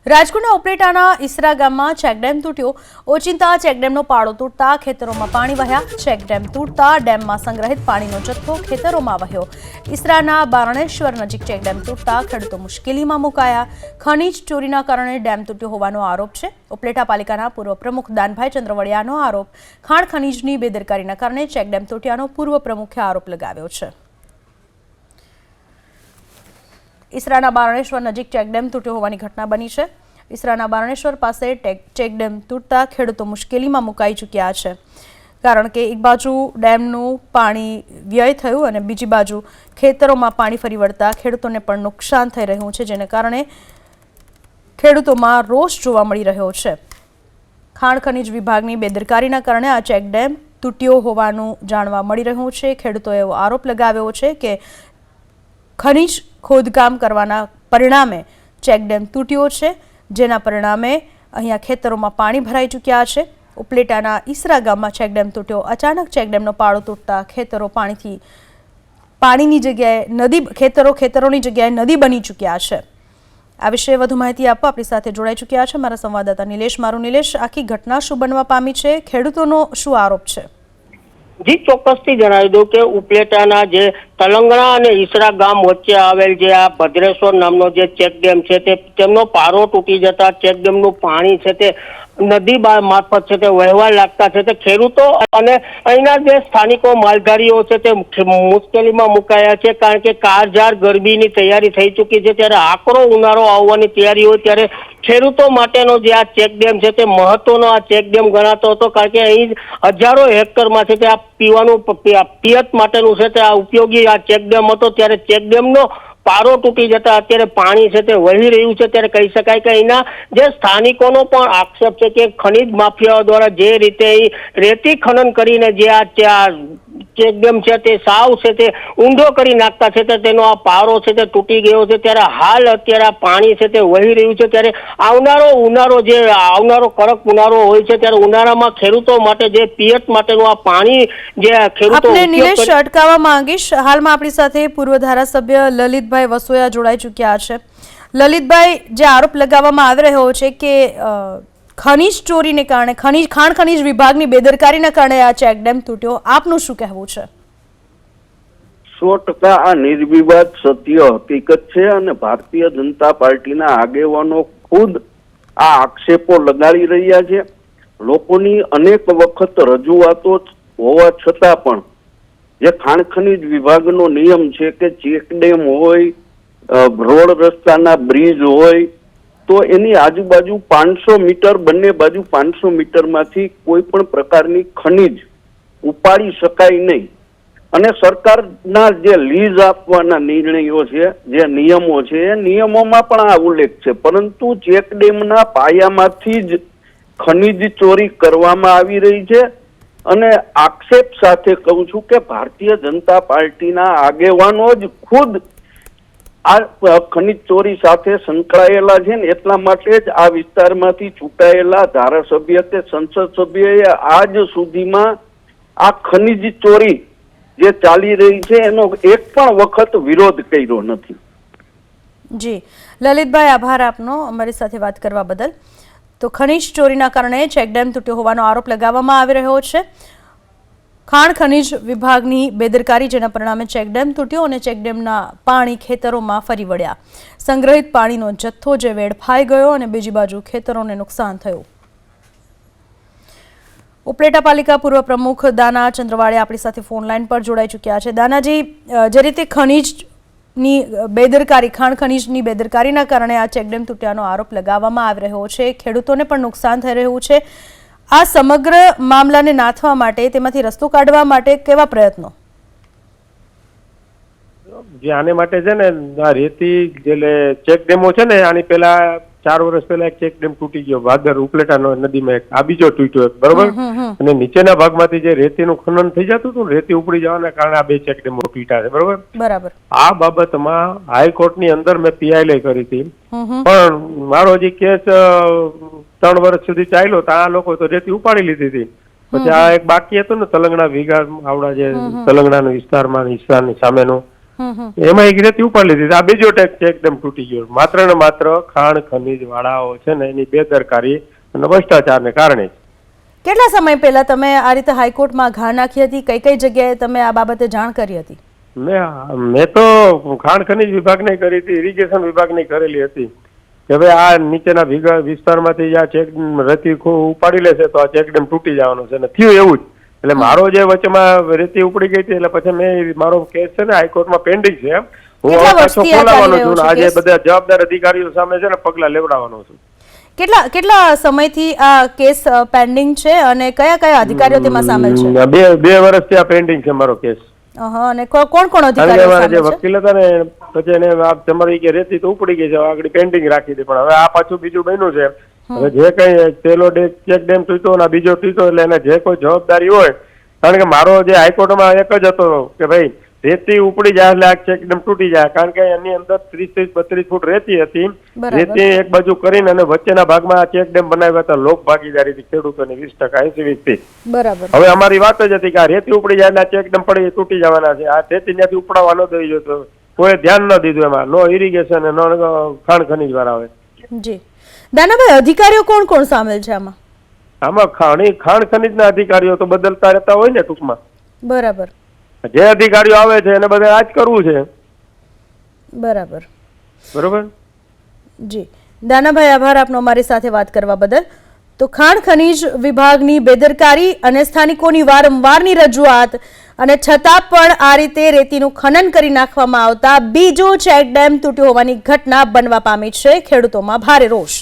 રાજકોટના ઉપલેટાના ઈસરા ગામમાં ચેકડેમ તૂટ્યો। ઓચિંતા ચેકડેમનો પાળો તૂટતા ખેતરોમાં પાણી વહ્યા। ચેકડેમ તૂટતા ડેમમાં સંગ્રહિત પાણીનો જથ્થો ખેતરોમાં વહ્યો। ઈસરાના બારણેશ્વર નજીક ચેકડેમ તૂટતા ખેડૂતો મુશ્કેલીમાં મુકાયા। ખનીજ ચોરીના કારણે ડેમ તૂટ્યો હોવાનો આરોપ છે। ઉપલેટા પાલિકાના પૂર્વ પ્રમુખ દાનભાઈ ચંદ્રવડિયાનો આરોપ। ખાણ ખનીજની બેદરકારીના કારણે ચેકડેમ તૂટ્યાનો પૂર્વ પ્રમુખે આરોપ લગાવ્યો છે। ઈસરાના બારણેશ્વર નજીક ચેકડેમ તૂટ્યો હોવાની ઘટના બની છે। ઈસરાના બારણેશ્વર પાસે ચેકડેમ તૂટતા ખેડૂતો મુશ્કેલીમાં મુકાઈ ચૂક્યા છે, કારણ કે એક બાજુ ડેમનું પાણી વ્યય થયું અને બીજી બાજુ ખેતરોમાં પાણી ફરી વળતા ખેડૂતોને પણ નુકસાન થઈ રહ્યું છે, જેને કારણે ખેડૂતોમાં રોષ જોવા મળી રહ્યો છે। ખાણ ખનીજ વિભાગની બેદરકારીના કારણે આ ચેકડેમ તૂટ્યો હોવાનું જાણવા મળી રહ્યું છે। ખેડૂતોએ એવો આરોપ લગાવ્યો છે કે ખનીજ ખોદકામ કરવાના પરિણામે ચેકડેમ તૂટ્યો છે, જેના પરિણામે અહીંયા ખેતરોમાં પાણી ભરાઈ ચૂક્યા છે। ઉપલેટાના ઈસરા ગામમાં ચેકડેમ તૂટ્યો। અચાનક ચેકડેમનો પાળો તૂટતા ખેતરો પાણીની જગ્યાએ નદી ખેતરોની જગ્યાએ નદી બની ચૂક્યા છે। આ વિશે વધુ માહિતી આપવા આપણી સાથે જોડાઈ ચૂક્યા છે મારા સંવાદદાતા નિલેશ। નિલેશ, આખી ઘટના શું બનવા પામી છે? ખેડૂતોનો શું આરોપ છે? જી ચોક્કસથી જણાવી દઉં કે ઉપલેટાના જે તલંગણા અને ઈસરા ગામ વચ્ચે આવેલ જે આ ભદ્રેશ્વર નામનો જે ચેકડેમ છે તેમનો પારો તૂટી જતા ચેકડેમનું પાણી છે તે નદી મારફત છે તે વહેવા લાગતા છે તે ખેડૂતો અને અહીંના જે સ્થાનિકો માલધારીઓ છે તે મુશ્કેલીમાં મુકાયા છે, કારણ કે કાળઝાળ ગરમીની તૈયારી થઈ ચૂકી છે। ત્યારે આકરો ઉનાળો આવવાની તૈયારી હોય ત્યારે ખેડૂતો માટેનો જે આ ચેકડેમ છે તે મહત્વનો આ ચેકડેમ ગણાતો હતો, કારણ કે અહીં હજારો હેક્ટરમાં છે તે આ પીવાનું પિયત માટેનું છે તે આ ઉપયોગી આ ચેકડેમ હતો। ત્યારે ચેકડેમનો પારો તૂટી જતા અત્યારે પાણી છે તે વહી રહ્યું છે। ત્યારે કહી શકાય કે અહીંના જે સ્થાનિકોનો પણ આક્ષેપ છે કે ખનીજ માફિયાઓ દ્વારા જે રીતે રેતી ખનન કરીને જે આ ચેકડેમ છે તે સાવ છે તે ઊંડો કરી નાખતા છે તે તેનો આ પારો છે તે તૂટી ગયો છે। ત્યારે હાલ અત્યારે આ પાણી છે તે વહી રહ્યું છે। ત્યારે આવનારો કડક ઉનાળો હોય છે, ત્યારે ઉનાળામાં ખેડૂતો માટે જે પિયત માટેનું આ પાણી જે ખેડૂતો નિલેશ અટકાવવા માંગીશ। હાલમાં આપણી સાથે પૂર્વ ધારાસભ્ય લલિતભાઈ વસોયા જોડાઈ ચૂક્યા છે। લલિતભાઈ, જે આરોપ લગાવવામાં આવી રહ્યો છે કે ખનીજ ચોરીને કારણે ખાણ ખનીજ વિભાગની બેદરકારીના કારણે આ ચેકડેમ તૂટ્યો, આપનું શું કહેવું છે? 100% આ નિર્વિવાદ સત્ય હકીકત છે અને ભારતીય જનતા પાર્ટીના આગેવાનો ખુદ આ આક્ષેપો લગાડી રહ્યા છે। લોકોની અનેક વખત રજૂઆતો હોવા છતાં પણ જે ખાણ ખનીજ વિભાગનો નિયમ છે કે ચેકડેમ હોય, રોડ રસ્તાના બ્રિજ હોય તો એની આજુબાજુ 500 મીટર બંને બાજુ 500 મીટરમાંથી કોઈ પણ પ્રકારની ખનીજ ઉપાડી શકાય નહીં। અને સરકારના જે લીઝ આપવાના નિર્ણયો છે, જે નિયમો છે, એ નિયમોમાં પણ આ ઉલ્લેખ છે, પરંતુ ચેકડેમના પાયામાંથી જ ખનીજ ચોરી કરવામાં આવી રહી છે। અને આક્ષેપ સાથે કહું છું કે ભારતીય જનતા પાર્ટીના આગેવાનો જ ખુદ આ ખનીજ ચોરી સાથે સંકળાયેલા છે ને એટલા માટે જ આ વિસ્તારમાંથી ચૂંટાયેલા ધારાસભ્ય કે સંસદ સભ્યએ આજ સુધીમાં આ ખનીજ ચોરી જે ચાલી રહી છે એનો એક પણ વખત વિરોધ કર્યો નથી। જી લલિતભાઈ, આભાર આપનો અમારી સાથે વાત કરવા બદલ। તો ખનીજ ચોરીના કારણે ચેકડેમ તૂટ્યો હોવાનો આરોપ લગાવવામાં આવી રહ્યો છે। ખાણ ખનીજ વિભાગની બેદરકારી, જેના પરિણામે ચેકડેમ તૂટ્યો અને ચેકડેમના પાણી ખેતરોમાં ફરી વળ્યા। સંગ્રહિત પાણીનો જથ્થો જે વેડફાઈ ગયો અને બીજી બાજુ ખેતરોને નુકસાન થયું। ઉપલેટા પાલિકા પૂર્વ પ્રમુખ દાના ચંદ્રવાડિયા આપણી સાથે ફોન લાઈન પર જોડાઈ ચૂક્યા છે। દાનાજી, જે રીતે ખાણ ખનીજની બેદરકારીના કારણે આ ચેકડેમ તૂટ્યાનો આરોપ લગાવવામાં આવી રહ્યો છે, ખેડૂતોને પણ નુકસાન થઈ રહ્યું છે, આ સમગ્ર મામલાને નાથવા માટે, તેમાંથી રસ્તો કાઢવા માટે કેવા પ્રયત્નો? જે આને માટે છે ને આ રેતી જે ચેકડેમો છે ને, આની પહેલા 4 વર્ષ પહેલા એક ચેકડેમ તૂટી ગયો ભાદર ઉપલેટા નદીમાં, એક આ બીજો તૂટ્યો બરોબર, અને નીચેના ભાગમાંથી જે રેતીનું ખનન થઈ જતું હતું, રેતી ઉપડી જવાના કારણે આ 2 ચેકડેમો તૂટ્યા છે બરોબર। આ બાબતમાં હાઈકોર્ટની અંદર મેં પીઆઈ કરી હતી, પણ મારો જે કેસ 3 વર્ષ સુધી ચાલ્યો તો આ લોકો તો રેતી ઉપાડી લીધી હતી। પછી આ એક બાકી હતું ને તલંગણા વિઘા આવડા જે તલંગણાના વિસ્તારમાં ઈસરાની સામેનું, એમાં એક રેતી ઉપાડી લીધી. આ બીજો ચેક ડેમ તૂટી ગયો, માત્ર ને માત્ર ખાણ ખનીજ વાળાઓ છે ને એની બેદરકારી અને ભ્રષ્ટાચારને કારણે. કેટલા સમય પહેલા તમે આ રીતે હાઈકોર્ટમાં ઘા નાખી હતી? કઈ કઈ જગ્યાએ તમે આ બાબતે જાણ કરી હતી? મેં તો ખાણ ખનીજ વિભાગને કરી હતી, ઇરિગેશન વિભાગને કરેલી હતી કે ભાઈ આ નીચેના વિસ્તારમાંથી આ ચેક રેતી ઉપાડી લેશે તો આ ચેકડેમ તૂટી જવાનો છે, અને થયું એવું જ. એટલે મારો જે વચ્ચેમાં રેતી ઉપડી ગઈ હતી એટલે પછી મેં મારો કેસ છે ને હાઈકોર્ટમાં પેન્ડિંગ છે. હું હવે પાછો ખોલાવવાનો છું, આજે બધા જવાબદાર અધિકારીઓ સામે છે ને પગલા લેવડાવવાનો છું. કેટલા સમયથી આ કેસ પેન્ડિંગ છે અને કયા કયા અધિકારીઓ તેમાં સામેલ છે? બે વર્ષથી આ પેન્ડિંગ છે મારો કેસ. અને કોણ કોણ અધિકારીઓ સામેલ છે? વકીલ હતા ને પછી એને તમારી કે રેતી તો ઉપડી ગઈ છે, આગળ પેન્ડિંગ રાખી હતી, પણ હવે આ પાછું બીજું બન્યું છે. હવે જે કઈ પેલો ચેક ડેમ તૂટ્યો અને બીજો તૂટ્યો એટલે એને જે કોઈ જવાબદારી હોય, કારણ કે મારો જે હાઈકોર્ટમાં એક જ હતો કે ભાઈ રેતી ઉપડી જાય એટલે આ ચેક ડેમ તૂટી જાય, કારણ કે એની અંદર 30-32 ફૂટ રેતી હતી. રેતી એક બાજુ કરીને અને વચ્ચેના ભાગમાં આ ચેક ડેમ બનાવ્યા હતા લોક ભાગીદારીથી ખેડૂતોની 20%, 80-20%. બરાબર. હવે અમારી વાત જ હતી કે આ રેતી ઉપડી જાય એટલે આ ચેક ડેમ પડી તૂટી જવાના છે. આ રેતી ત્યાંથી ઉપડાવવા ન દઈ જતો, કોઈ ધ્યાન ન દીધું એમાં, નો ઇરિગેશન નો ખાણ ખનીજ વાળા હોય. જી દાનાભાઈ, અધિકારીઓ કોણ કોણ સામેલ છે આમાં? આમાં ખાણ ખનીજના અધિકારીઓ તો બદલતા રહેતા હોય ને ટૂંકમાં. બરાબર. જે અધિકારીઓ આવે છે એને બધા આ જ કરવું છે. બરાબર. બરોબર. જી દાનાભાઈ, આભાર આપનો અમારી સાથે વાત કરવા બદલ. તો ખાણ ખનીજ વિભાગની બેદરકારી અને સ્થાનિકોની વારંવારની રજૂઆત અને છતાં પણ આ રીતે રેતીનું ખનન કરી નાખવામાં આવતા બીજો ચેક ડેમ તૂટ્યો હોવાની ઘટના બનવા પામી છે. ખેડૂતોમાં ભારે રોષ.